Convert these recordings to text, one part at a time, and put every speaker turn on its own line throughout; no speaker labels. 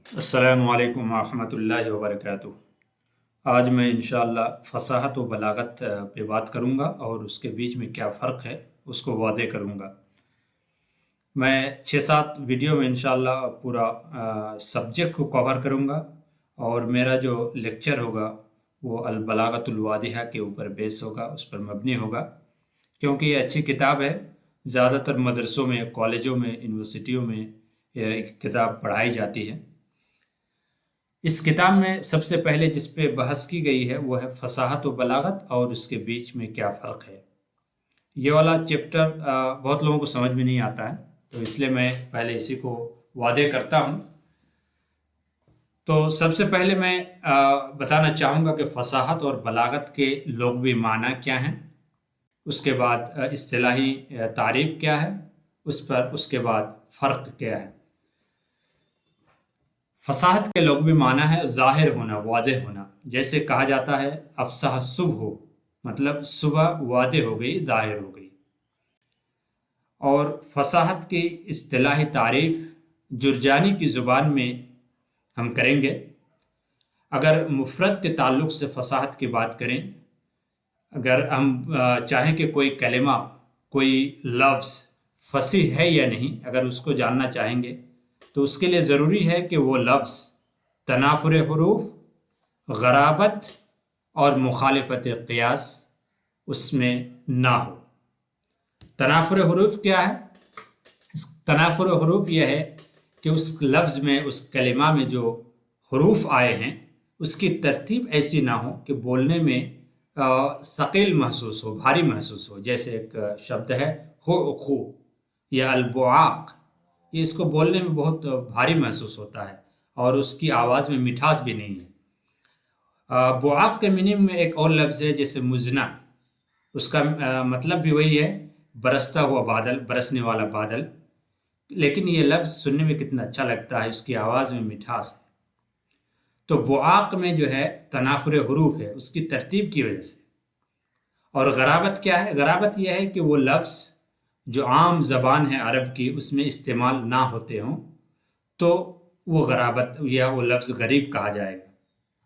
السلام علیکم ورحمۃ اللہ وبرکاتہ۔ آج میں انشاءاللہ فصاحت و بلاغت پہ بات کروں گا اور اس کے بیچ میں کیا فرق ہے اس کو واضح کروں گا۔ میں 6-7 ویڈیو میں انشاءاللہ پورا سبجیکٹ کو کور کروں گا، اور میرا جو لیکچر ہوگا وہ البلاغت الواضحہ کے اوپر بیس ہوگا، اس پر مبنی ہوگا، کیونکہ یہ اچھی کتاب ہے۔ زیادہ تر مدرسوں میں، کالجوں میں، یونیورسٹیوں میں یہ کتاب پڑھائی جاتی ہے۔ اس کتاب میں سب سے پہلے جس پہ بحث کی گئی ہے وہ ہے فصاحت و بلاغت اور اس کے بیچ میں کیا فرق ہے۔ یہ والا چیپٹر بہت لوگوں کو سمجھ میں نہیں آتا ہے، تو اس لیے میں پہلے اسی کو واضح کرتا ہوں۔ تو سب سے پہلے میں بتانا چاہوں گا کہ فصاحت اور بلاغت کے لغوی معنی کیا ہیں، اس کے بعد اصطلاحی تعریف کیا ہے، اس کے بعد فرق کیا ہے۔ فصاحت کے لغوی معنی ہے ظاہر ہونا، واضح ہونا۔ جیسے کہا جاتا ہے افصح صبح، مطلب صبح واضح ہو گئی، ظاہر ہو گئی۔ اور فصاحت کی اصطلاحی تعریف جرجانی کی زبان میں ہم کریں گے۔ اگر مفرد کے تعلق سے فصاحت کی بات کریں، اگر ہم چاہیں کہ کوئی کلمہ، کوئی لفظ فصیح ہے یا نہیں، اگر اس کو جاننا چاہیں گے تو اس کے لیے ضروری ہے کہ وہ لفظ تنافر حروف، غرابت اور مخالفت قیاس اس میں نہ ہو۔ تنافر حروف کیا ہے؟ تنافر حروف یہ ہے کہ اس لفظ میں، اس کلمہ میں جو حروف آئے ہیں اس کی ترتیب ایسی نہ ہو کہ بولنے میں ثقیل محسوس ہو، بھاری محسوس ہو۔ جیسے ایک شبد ہے حقو یا البعاق، یہ اس کو بولنے میں بہت بھاری محسوس ہوتا ہے اور اس کی آواز میں مٹھاس بھی نہیں ہے۔ بعاق کے میننگ میں ایک اور لفظ ہے جیسے مزنہ، اس کا مطلب بھی وہی ہے، برستا ہوا بادل، برسنے والا بادل، لیکن یہ لفظ سننے میں کتنا اچھا لگتا ہے، اس کی آواز میں مٹھاس ہے۔ تو بعاق میں جو ہے تنافر حروف ہے، اس کی ترتیب کی وجہ سے۔ اور غرابت کیا ہے؟ غرابت یہ ہے کہ وہ لفظ جو عام زبان ہے عرب کی اس میں استعمال نہ ہوتے ہوں تو وہ غرابت یا وہ لفظ غریب کہا جائے گا۔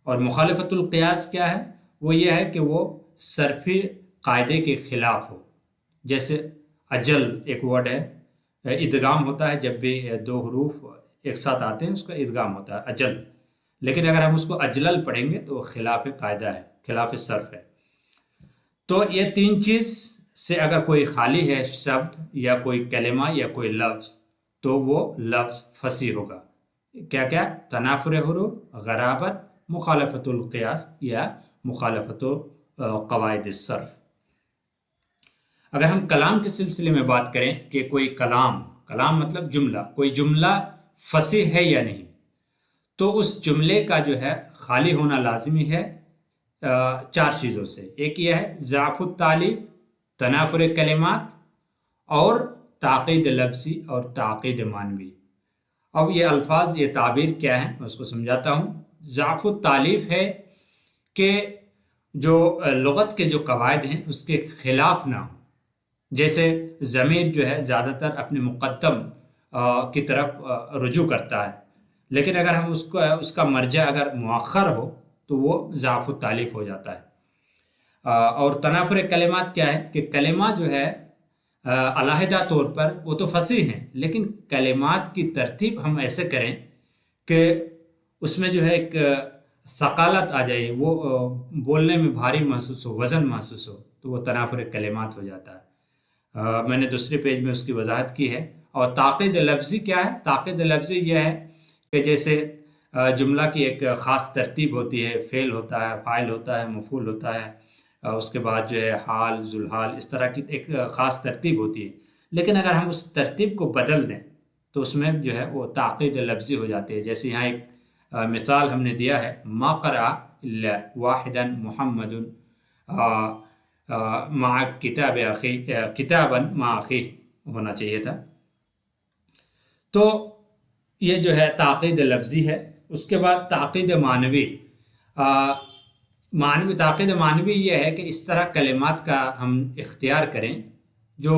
اور مخالفت القیاس کیا ہے؟ وہ یہ ہے کہ وہ صرفی قاعدے کے خلاف ہو۔ جیسے اجل ایک ورڈ ہے، ادغام ہوتا ہے جب بھی دو حروف ایک ساتھ آتے ہیں، اس کا ادغام ہوتا ہے اجل، لیکن اگر ہم اس کو اجلل پڑھیں گے تو وہ خلاف قاعدہ ہے، خلاف صرف ہے۔ تو یہ تین چیز سے اگر کوئی خالی ہے شبد یا کوئی کلمہ یا کوئی لفظ تو وہ لفظ فصیح ہوگا۔ کیا کیا؟ تنافر حروف، غرابت، مخالفت القیاس یا مخالفت قواعد الصرف۔ اگر ہم کلام کے سلسلے میں بات کریں کہ کوئی کلام مطلب جملہ، کوئی جملہ فصیح ہے یا نہیں، تو اس جملے کا جو ہے خالی ہونا لازمی ہے 4 چیزوں سے۔ ایک یہ ہے ضعف التالیف، تنافر کلمات، اور تعقید لفظی اور تعقید معنوی۔ اب یہ الفاظ، یہ تعبیر کیا ہے میں اس کو سمجھاتا ہوں۔ ضعف التالیف ہے کہ جو لغت کے جو قواعد ہیں اس کے خلاف نہ ہوں۔ جیسے ضمیر جو ہے زیادہ تر اپنے مقدم کی طرف رجوع کرتا ہے، لیکن اگر ہم اس کا مرجع اگر مؤخر ہو تو وہ ضعف التالیف ہو جاتا ہے۔ اور تنافر کلمات کیا ہے کہ کلمہ جو ہے علیحدہ طور پر وہ تو فصیح ہیں، لیکن کلمات کی ترتیب ہم ایسے کریں کہ اس میں جو ہے ایک ثقالت آ جائے، وہ بولنے میں بھاری محسوس ہو، وزن محسوس ہو، تو وہ تنافر کلمات ہو جاتا ہے۔ میں نے دوسرے پیج میں اس کی وضاحت کی ہے۔ اور تعقید لفظی کیا ہے؟ تعقید لفظی یہ ہے کہ جیسے جملہ کی ایک خاص ترتیب ہوتی ہے، فعل ہوتا ہے، فاعل ہوتا ہے، مفعول ہوتا ہے، اس کے بعد جو ہے حال، ذوالحال، اس طرح کی ایک خاص ترتیب ہوتی ہے، لیکن اگر ہم اس ترتیب کو بدل دیں تو اس میں جو ہے وہ تعقید لفظی ہو جاتی ہے۔ جیسے یہاں ایک مثال ہم نے دیا ہے، ما قرأ الا واحدا محمد مع کتاب اخی، کتابا مع اخی ہونا چاہیے تھا۔ تو یہ جو ہے تعقید لفظی ہے۔ اس کے بعد تعقید معنوی، تعقید معنوی یہ ہے کہ اس طرح کلمات کا ہم اختیار کریں جو